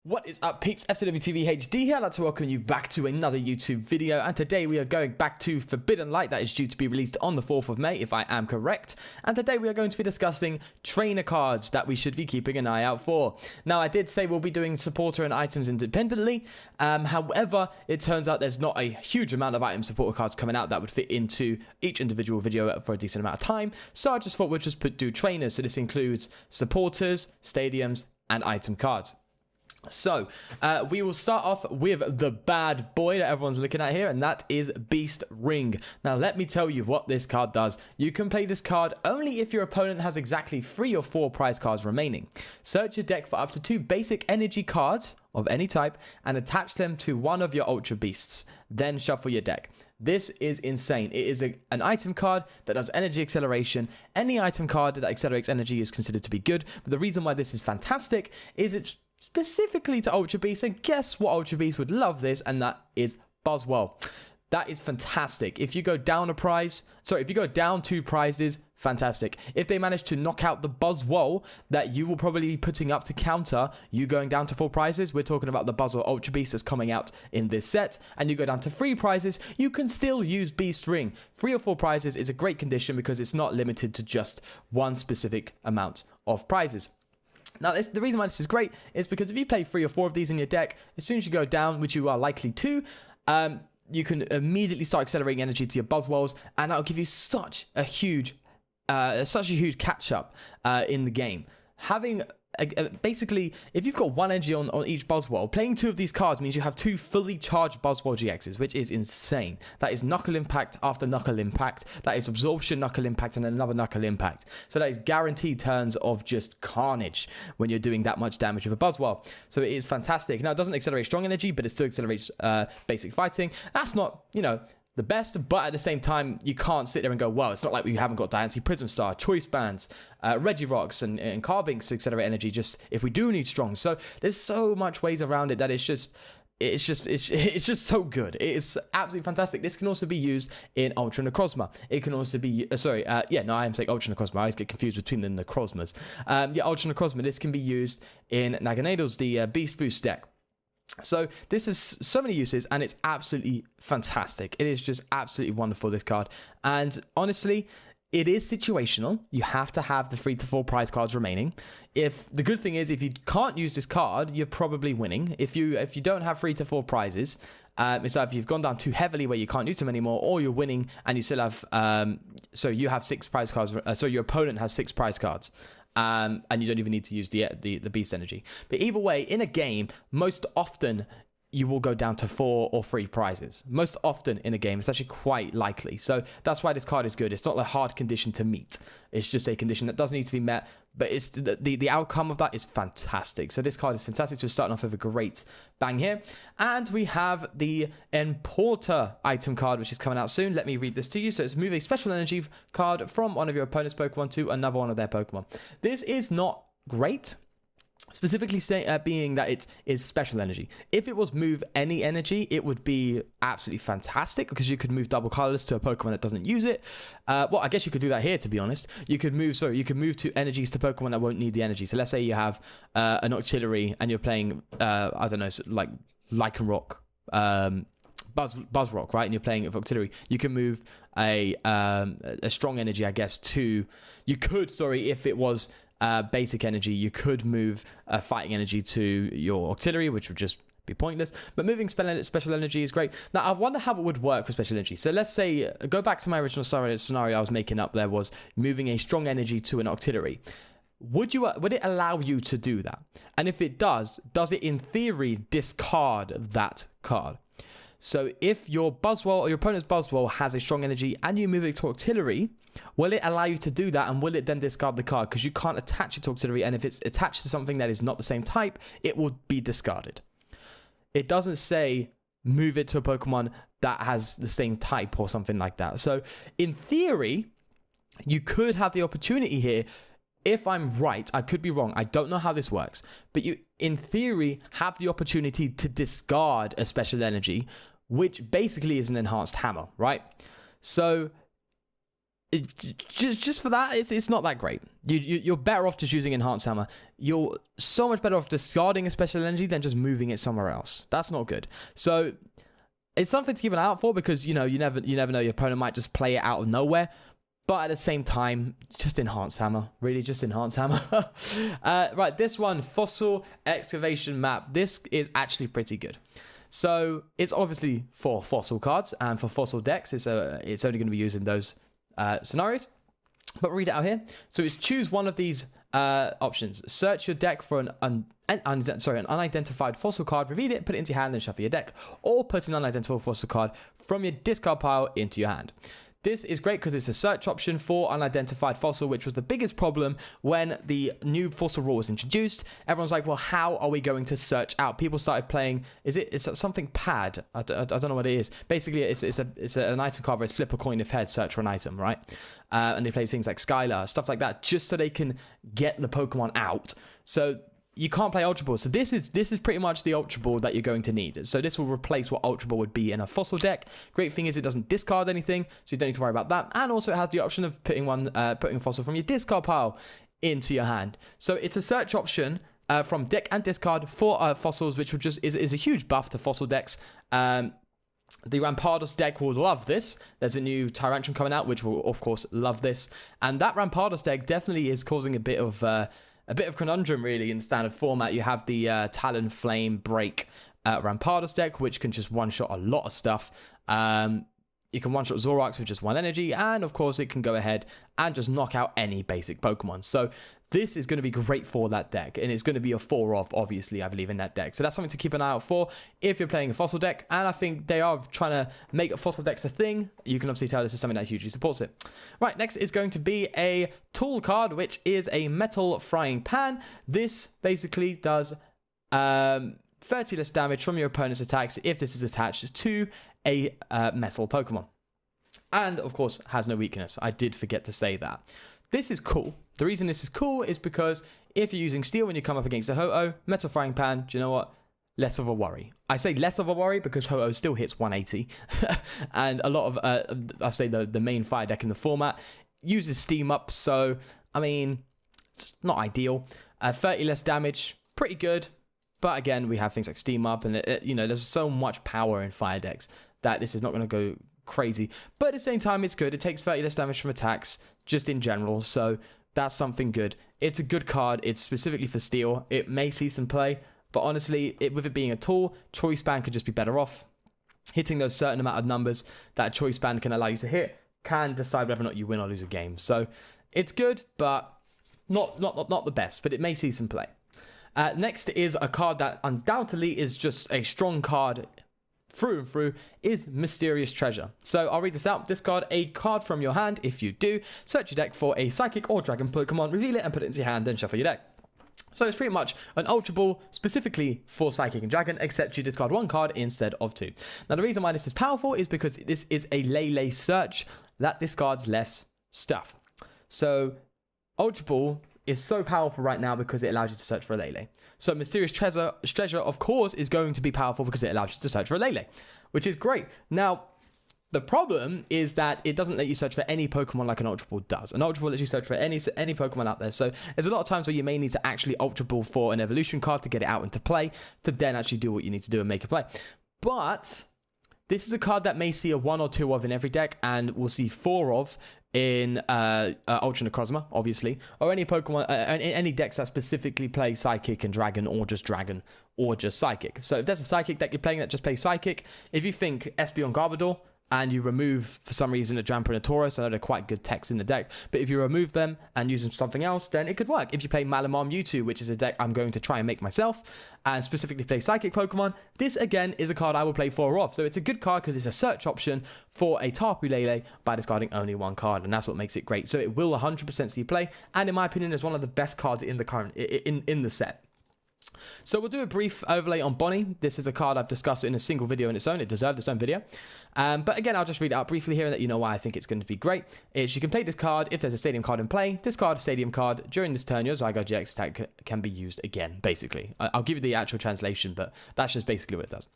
What is up, peeps? FTWTV HD here. I'd like to welcome you back to another YouTube video, and today we are going back to Forbidden Light. That is due to be released on the 4th of May, if I am correct. And today we are going to be discussing trainer cards that we should be keeping an eye out for. Now, I did say we'll be doing supporter and items independently. However, it turns out there's not a huge amount of item supporter cards coming out that would fit into each individual video for a decent amount of time. So I just thought we'd just do trainers. So this includes supporters, stadiums, and item cards. So, we will start off with the bad boy that everyone's looking at here, and that is Beast Ring. Now, let me tell you what this card does. You can play this card only if your opponent has exactly 3 or 4 prize cards remaining. Search your deck for up to 2 basic energy cards of any type and attach them to one of your Ultra Beasts. Then shuffle your deck. This is insane. It is an item card that does energy acceleration. Any item card that accelerates energy is considered to be good, but the reason why this is fantastic is it's specifically to Ultra Beasts, and guess what Ultra Beast would love this, and that is Buzzwell. That is fantastic. If you go down if you go down 2 prizes, fantastic. If they manage to knock out the Buzzwell that you will probably be putting up to counter you going down to 4 prizes, we're talking about the Buzzwell Ultra Beast that's coming out in this set, and you go down to 3 prizes, you can still use Beast Ring. 3 or 4 prizes is a great condition because it's not limited to just one specific amount of prizes. Now, the reason why this is great is because if you play 3 or 4 of these in your deck, as soon as you go down, which you are likely to, you can immediately start accelerating energy to your Buzzwells, and that'll give you such a huge catch-up in the game. Having basically, if you've got 1 energy on each Buzzwell, playing 2 of these cards means you have 2 fully charged Buzzwell GXs, which is insane. That is Knuckle Impact after Knuckle Impact. That is Absorption Knuckle Impact and another Knuckle Impact. So that is guaranteed turns of just carnage when you're doing that much damage with a Buzzwell. So it is fantastic. Now, it doesn't accelerate strong energy, but it still accelerates basic fighting. That's not, the best, but at the same time, you can't sit there and go, well, it's not like we haven't got Dynasty Prism Star, Choice Bands, Regirocks, and Carbinks to accelerate energy just if we do need strong. So there's so much ways around it that it's just so good. It is absolutely fantastic. This can also be used in Ultra Necrozma. It can also be, I am saying Ultra Necrozma. I always get confused between the Necrozmas. Ultra Necrozma, this can be used in Naganedos, the Beast Boost deck. So this has so many uses, and it's absolutely fantastic. It is just absolutely wonderful, this card. And honestly, it is situational. You have to have the 3 to 4 prize cards remaining. If the good thing is, if you can't use this card, you're probably winning. If you don't have 3 to 4 prizes, it's either you've gone down too heavily where you can't use them anymore, or you're winning and you still have so you have 6 prize cards. So your opponent has 6 prize cards. And you don't even need to use the beast energy. But either way, in a game, most often you will go down to 4 or 3 prizes. Most often in a game, it's actually quite likely. So that's why this card is good. It's not a hard condition to meet. It's just a condition that does need to be met, but it's the outcome of that is fantastic. So this card is fantastic. So we're starting off with a great bang here. And we have the Importer item card, which is coming out soon. Let me read this to you. So it's move a special energy card from one of your opponent's Pokemon to another one of their Pokemon. This is not great. Specifically being that it is special energy. If it was move any energy, it would be absolutely fantastic because you could move double colorless to a Pokemon that doesn't use it. Well, I guess you could do that here, to be honest. You could move to energies to Pokemon that won't need the energy. So let's say you have an auxiliary and you're playing, I don't know, like Lycanroc, Buzzrock, right? And you're playing with auxiliary. You can move a strong energy, I guess, to. You could, if it was. Basic energy, you could move fighting energy to your auxiliary, which would just be pointless. But moving special energy is great. Now, I wonder how it would work for special energy. So let's say, go back to my original scenario I was making up. There was moving a strong energy to an auxiliary. Would it allow you to do that? And if it does it in theory discard that card? So if your Buzzwell or your opponent's Buzzwell has a strong energy and you move it to auxiliary, will it allow you to do that, and will it then discard the card? Because you can't attach it to auxiliary, and if it's attached to something that is not the same type, it will be discarded. It doesn't say move it to a Pokemon that has the same type or something like that. So in theory, you could have the opportunity here. If I'm right, I could be wrong. I don't know how this works, but you, in theory, have the opportunity to discard a special energy, which basically is an enhanced hammer, right? So Just for that, it's not that great. You're better off just using Enhanced Hammer. You're so much better off discarding a special energy than just moving it somewhere else. That's not good. So it's something to keep an eye out for, because you never know, your opponent might just play it out of nowhere. But at the same time, just Enhanced Hammer. Really, just Enhanced Hammer. Right, this one, Fossil Excavation Map. This is actually pretty good. So it's obviously for fossil cards, and for fossil decks, it's only going to be used in those scenarios. But read it out here. So it's choose one of these options. Search your deck for an unidentified fossil card, reveal it, put it into your hand, and shuffle your deck. Or put an unidentified fossil card from your discard pile into your hand. This is great because it's a search option for unidentified fossil, which was the biggest problem when the new fossil rule was introduced. Everyone's like, well, how are we going to search out? People started playing, it's something pad? I don't know what it is. Basically, it's an item card where it's flip a coin if head, search for an item, right? And they play things like Skylar, stuff like that, just so they can get the Pokemon out. So you can't play Ultra Ball. So this is pretty much the Ultra Ball that you're going to need. So this will replace what Ultra Ball would be in a fossil deck. Great thing is it doesn't discard anything, so you don't need to worry about that. And also it has the option of putting a fossil from your discard pile into your hand. So it's a search option from deck and discard for fossils, which is a huge buff to fossil decks. The Rampardos deck will love this. There's a new Tyrantrum coming out, which will, of course, love this. And that Rampardos deck definitely is causing a bit of conundrum, really, in standard format. You have the Talonflame Break Rampardos deck, which can just one-shot a lot of stuff. You can one-shot Zoroarks with just one energy, and of course it can go ahead and just knock out any basic Pokemon. So this is going to be great for that deck, and it's going to be a 4-off, obviously, I believe, in that deck. So that's something to keep an eye out for if you're playing a fossil deck, and I think they are trying to make fossil decks a thing. You can obviously tell this is something that hugely supports it. Right, next is going to be a tool card, which is a Metal Frying Pan. This basically does 30 less damage from your opponent's attacks if this is attached to a metal Pokemon. And, of course, has no weakness. I did forget to say that. This is cool. The reason this is cool is because if you're using steel when you come up against a Ho-Oh, Metal Frying Pan, do you know what? Less of a worry. I say less of a worry because Ho-Oh still hits 180. And a lot of, I say the main fire deck in the format uses steam up. So, I mean, it's not ideal. 30 less damage, pretty good. But again, we have things like steam up, and there's so much power in fire decks that this is not going to go crazy. But at the same time, it's good. It takes 30 less damage from attacks just in general. So that's something good. It's a good card. It's specifically for steel. It may see some play, but honestly, with it being a tool, Choice Band could just be better off. Hitting those certain amount of numbers that Choice Band can allow you to hit can decide whether or not you win or lose a game. So it's good, but not the best, but it may see some play. Next is a card that undoubtedly is just a strong card through and through, is Mysterious Treasure. So I'll read this out. Discard a card from your hand. If you do, search your deck for a Psychic or Dragon Pokemon, reveal it and put it into your hand, then shuffle your deck. So it's pretty much an Ultra Ball specifically for Psychic and Dragon, except you discard one card instead of two. Now the reason why this is powerful is because this is a Lele search that discards less stuff. So Ultra Ball is so powerful right now because it allows you to search for a Lele. So Mysterious Treasure, of course, is going to be powerful because it allows you to search for a Lele, which is great. Now, the problem is that it doesn't let you search for any Pokemon like an Ultra Ball does. An Ultra Ball lets you search for any Pokemon out there. So there's a lot of times where you may need to actually Ultra Ball for an evolution card to get it out into play, to then actually do what you need to do and make a play. But this is a card that may see a 1 or 2 of in every deck, and we'll see 4 of in Ultra Necrozma, obviously, or any Pokemon, any decks that specifically play Psychic and Dragon, or just Psychic. So if there's a Psychic deck you're playing that just plays Psychic, if you think Espeon Garbodor, and you remove, for some reason, a Drampa and a Tauros, I know they're quite good techs in the deck, but if you remove them and use them for something else, then it could work. If you play Malamar Mewtwo, which is a deck I'm going to try and make myself, and specifically play Psychic Pokemon, this, again, is a card I will play 4 of. So it's a good card because it's a search option for a Tapu Lele by discarding only 1 card, and that's what makes it great. So it will 100% see play, and in my opinion, is one of the best cards in the current in the set. So we'll do a brief overlay on Bonnie. This is a card I've discussed in a single video in its own. It deserved its own video. But again, I'll just read it out briefly here and let you know why I think it's going to be great. You can play this card if there's a stadium card in play. Discard a stadium card. During this turn, your Zygarde GX attack can be used again, basically. I'll give you the actual translation, but that's just basically what it does.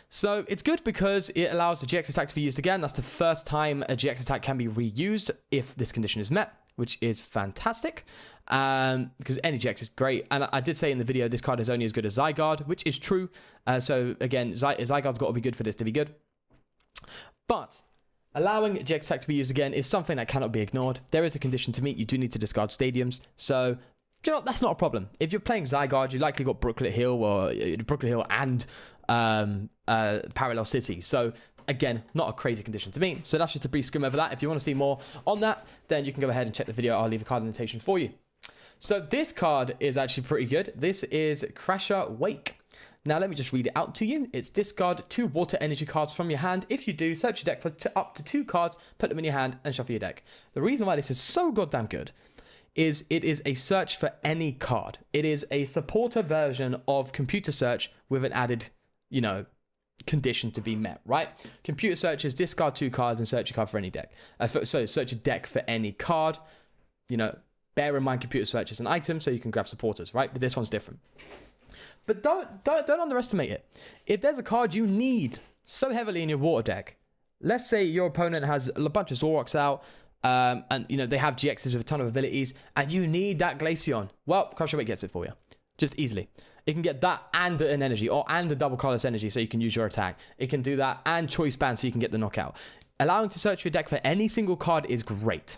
So it's good because it allows the GX attack to be used again. That's the first time a GX attack can be reused if this condition is met, which is fantastic. Because any GX is great. And I did say in the video, this card is only as good as Zygarde, which is true. So again, Zygarde's got to be good for this to be good. But allowing GX attack to be used again is something that cannot be ignored. There is a condition to meet. You do need to discard stadiums. So, you know, that's not a problem. If you're playing Zygarde, you likely got Brooklet Hill or Brooklet Hill and Parallel City. So, again, not a crazy condition to meet. So that's just a brief skim over that. If you want to see more on that, then you can go ahead and check the video. I'll leave a card annotation for you. So this card is actually pretty good. This is Crasher Wake. Now, let me just read it out to you. It's discard 2 water energy cards from your hand. If you do, search your deck for up to 2 cards, put them in your hand, and shuffle your deck. The reason why this is so goddamn good is it is a search for any card. It is a supporter version of computer search with an added, you know, condition to be met, right? Computer search is discard 2 cards and search your card for any deck. So search your deck for any card. You know, bear in mind computer search is an item, so you can grab supporters, right? But this one's different. But don't underestimate it. If there's a card you need so heavily in your water deck, let's say your opponent has a bunch of Zoroarks out, and you know they have GXs with a ton of abilities, and you need that Glaceon. Well, Crusher Wake gets it for you, just easily. It can get that and an energy, and a double colorless energy, so you can use your attack. It can do that and choice band, so you can get the knockout. Allowing to search your deck for any single card is great.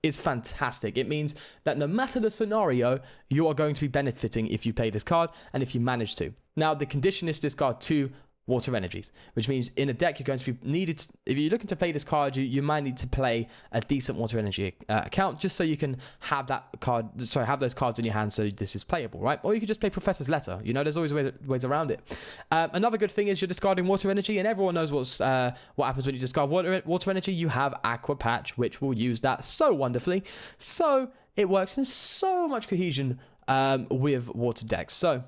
It's fantastic. It means that no matter the scenario, you are going to be benefiting if you play this card and if you manage to. Now, the condition is discard 2 water energies, which means in a deck you're going to be needed. If you're looking to play this card, you might need to play a decent water energy account just so you can have that card. Sorry, have those cards in your hand so this is playable, right? Or you could just play Professor's Letter. You know, there's always ways around it. Another good thing is you're discarding water energy, and everyone knows what happens when you discard water energy. You have Aqua Patch, which will use that so wonderfully. So it works in so much cohesion with water decks. So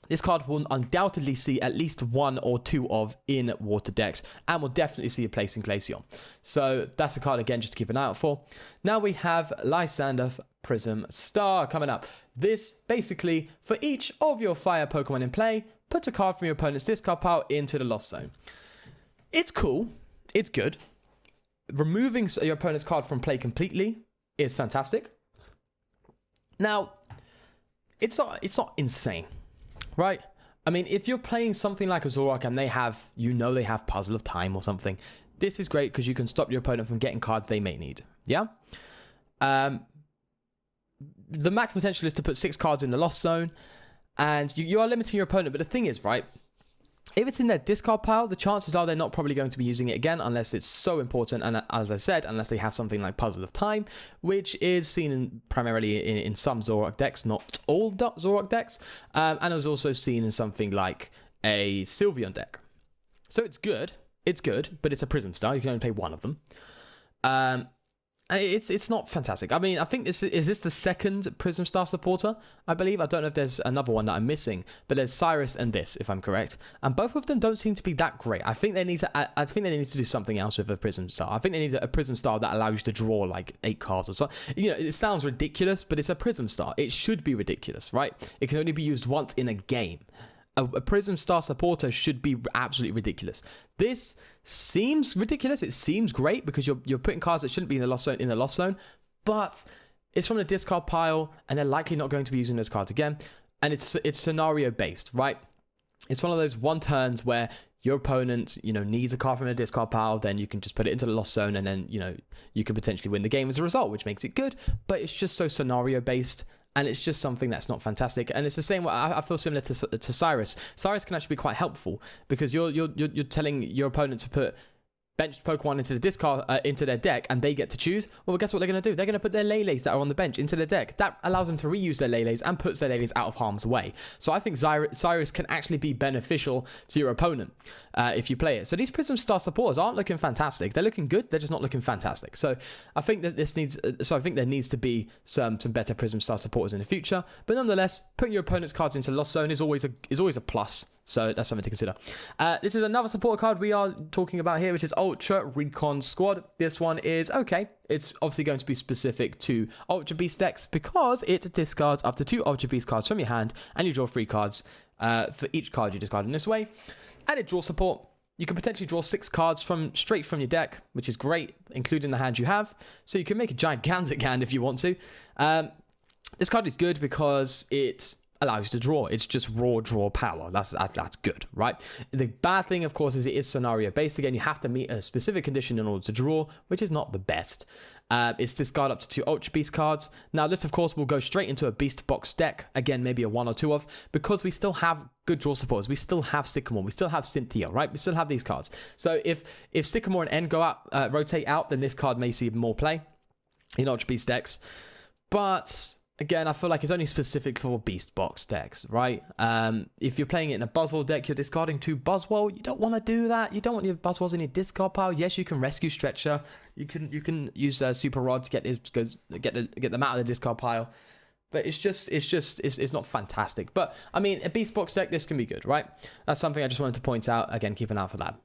this card will undoubtedly see at least 1 or 2 of in water decks, and will definitely see a place in Glaceon. So that's a card, again, just to keep an eye out for. Now we have Lysander Prism Star coming up. This, basically, for each of your fire Pokemon in play, puts a card from your opponent's discard pile into the Lost Zone. It's cool. It's good. Removing your opponent's card from play completely is fantastic. Now, it's not insane. Right? I mean, if you're playing something like a Zoroark and they have, they have Puzzle of Time or something, this is great because you can stop your opponent from getting cards they may need. Yeah? The max potential is to put 6 cards in the Lost Zone, and you are limiting your opponent. But the thing is, right, if it's in their discard pile, the chances are they're not probably going to be using it again unless it's so important, and as I said, unless they have something like Puzzle of Time, which is seen primarily in some Zoroark decks, not all Zoroark decks, and is also seen in something like a Sylveon deck. So it's good, but it's a Prism Star. You can only play 1 of them. And it's not fantastic. I mean, I think is this the second Prism Star supporter, I believe. I don't know if there's another one that I'm missing, but there's Cyrus and this, if I'm correct. And both of them don't seem to be that great. I think they need to do something else with a Prism Star. I think they need a Prism Star that allows you to draw like 8 cards or so. You know, it sounds ridiculous, but it's a Prism Star. It should be ridiculous, right? It can only be used once in a game. A Prism Star supporter should be absolutely ridiculous. This seems ridiculous. It seems great because you're putting cards that shouldn't be in the Lost Zone, but it's from the discard pile, and they're likely not going to be using those cards again. And it's scenario based, right? It's one of those one turns where your opponent, needs a card from the discard pile, then you can just put it into the Lost Zone, and then you could potentially win the game as a result, which makes it good. But it's just so scenario based. And it's just something that's not fantastic. And it's the same way, I feel similar to Cyrus. Cyrus can actually be quite helpful because you're telling your opponent to put benched Pokemon into the discard into their deck, and they get to choose. Well, guess what they're going to do? They're going to put their Lele's that are on the bench into their deck. That allows them to reuse their Lele's and puts their Lele's out of harm's way. So I think Cyrus can actually be beneficial to your opponent if you play it. So these Prism Star supporters aren't looking fantastic. They're looking good. They're just not looking fantastic. So I think that there needs to be some better Prism Star supporters in the future. But nonetheless, putting your opponent's cards into Lost Zone is always a plus. So that's something to consider. This is another supporter card we are talking about here, which is Ultra Recon Squad. This one is okay. It's obviously going to be specific to Ultra Beast decks because it discards up to 2 Ultra Beast cards from your hand, and you draw 3 cards for each card you discard in this way. Added draw support. You can potentially draw 6 cards straight from your deck, which is great, including the hand you have. So you can make a gigantic hand if you want to. This card is good because it allows you to draw. It's just raw draw power. That's good, right? The bad thing, of course, is it is scenario based. Again, you have to meet a specific condition in order to draw, which is not the best. It's discard up to 2 Ultra Beast cards. Now, this, of course, will go straight into a Beast Box deck. Again, maybe a 1 or 2 of, because we still have good draw supports. We still have Sycamore. We still have Cynthia, right? We still have these cards. So if Sycamore and End go out, rotate out, then this card may see more play in Ultra Beast decks. But again, I feel like it's only specific for Beast Box decks, right? If you're playing it in a Buzzwole deck, you're discarding 2 Buzzwole. You don't want to do that. You don't want your Buzzwoles in your discard pile. Yes, you can rescue Stretcher. You can use Super Rod to get them out of the discard pile. But it's not fantastic. But I mean, a Beast Box deck, this can be good, right? That's something I just wanted to point out. Again, keep an eye out for that.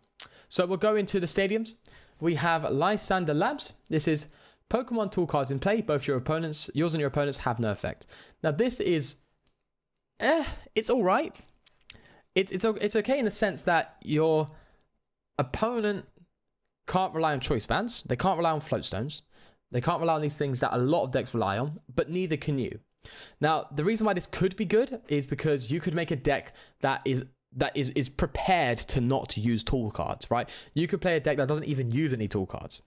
So we'll go into the stadiums. We have Lysander Labs. This is Pokemon tool cards in play. Both yours and your opponents have no effect. Now this is, it's all right. It's okay in the sense that your opponent can't rely on choice bands. They can't rely on float stones. They can't rely on these things that a lot of decks rely on, but neither can you. Now the reason why this could be good is because you could make a deck that is prepared to not use tool cards, right? You could play a deck that doesn't even use any tool cards.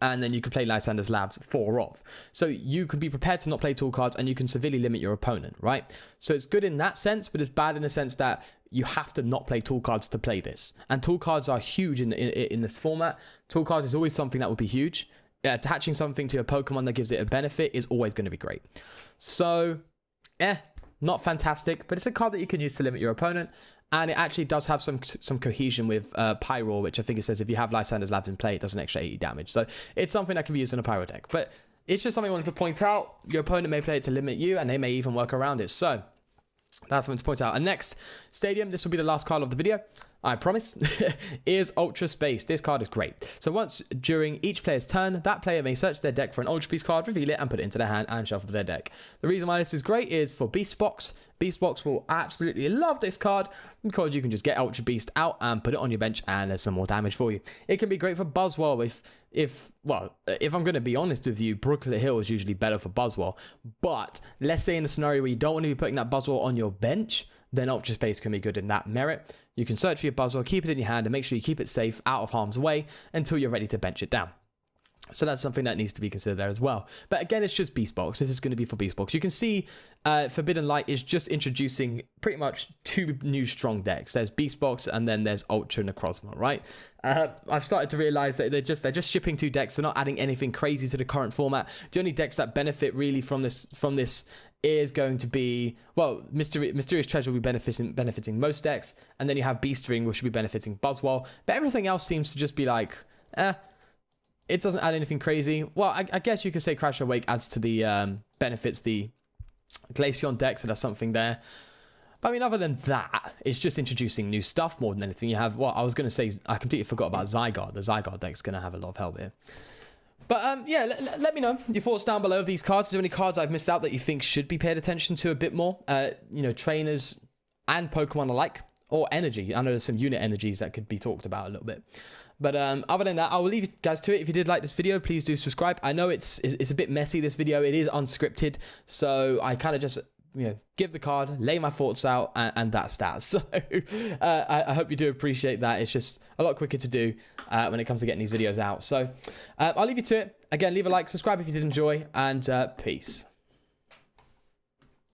And then you can play Lysander's Labs 4 off. So you can be prepared to not play tool cards and you can severely limit your opponent, right? So it's good in that sense, but it's bad in the sense that you have to not play tool cards to play this. And tool cards are huge in this format. Tool cards is always something that would be huge. Attaching something to a Pokemon that gives it a benefit is always going to be great. So, not fantastic, but it's a card that you can use to limit your opponent. And it actually does have some cohesion with Pyro, which I think it says if you have Lysander's Labs in play, it does an extra 80 damage. So it's something that can be used in a Pyro deck. But it's just something I wanted to point out. Your opponent may play it to limit you, and they may even work around it. So that's something to point out. And next, Stadium, this will be the last card of the video, I promise, is Ultra Space. This card is great. So once during each player's turn, that player may search their deck for an Ultra Beast card, reveal it, and put it into their hand and shuffle their deck. The reason why this is great is for Beast Box. Beast Box will absolutely love this card because you can just get Ultra Beast out and put it on your bench and there's some more damage for you. It can be great for Buzzwole if I'm going to be honest with you, Brooklet Hill is usually better for Buzzwole. But let's say in a scenario where you don't want to be putting that Buzzwole on your bench, then Ultra Space can be good in that merit. You can search for your Buzzwole, keep it in your hand, and make sure you keep it safe out of harm's way until you're ready to bench it down. So that's something that needs to be considered there as well. But again, it's just Beast Box. This is going to be for Beast Box. You can see Forbidden Light is just introducing pretty much 2 new strong decks. There's Beast Box and then there's Ultra Necrozma, right? I've started to realize that they're just shipping 2 decks. They're not adding anything crazy to the current format. The only decks that benefit really from this is going to be, well, Mysterious Treasure will be benefiting most decks, and then you have Beast Ring, which will be benefiting Buzzwole. But everything else seems to just be like, it doesn't add anything crazy. Well, I guess you could say Crash Awake adds to the benefits the Glaceon deck, so there's something there. But I mean, other than that, it's just introducing new stuff more than anything. You have, well, I was going to say, I completely forgot about Zygarde. The Zygarde deck's going to have a lot of help here. But yeah, let me know your thoughts down below of these cards. Is there any cards I've missed out that you think should be paid attention to a bit more? You know, trainers and Pokemon alike, or energy. I know there's some unit energies that could be talked about a little bit. But other than that, I will leave you guys to it. If you did like this video, please do subscribe. I know it's a bit messy, this video. It is unscripted, so I kind of just, you know, give the card, lay my thoughts out, and that's that. So I hope you do appreciate that. It's just a lot quicker to do when it comes to getting these videos out. So I'll leave you to it. Again, leave a like, subscribe if you did enjoy, and peace.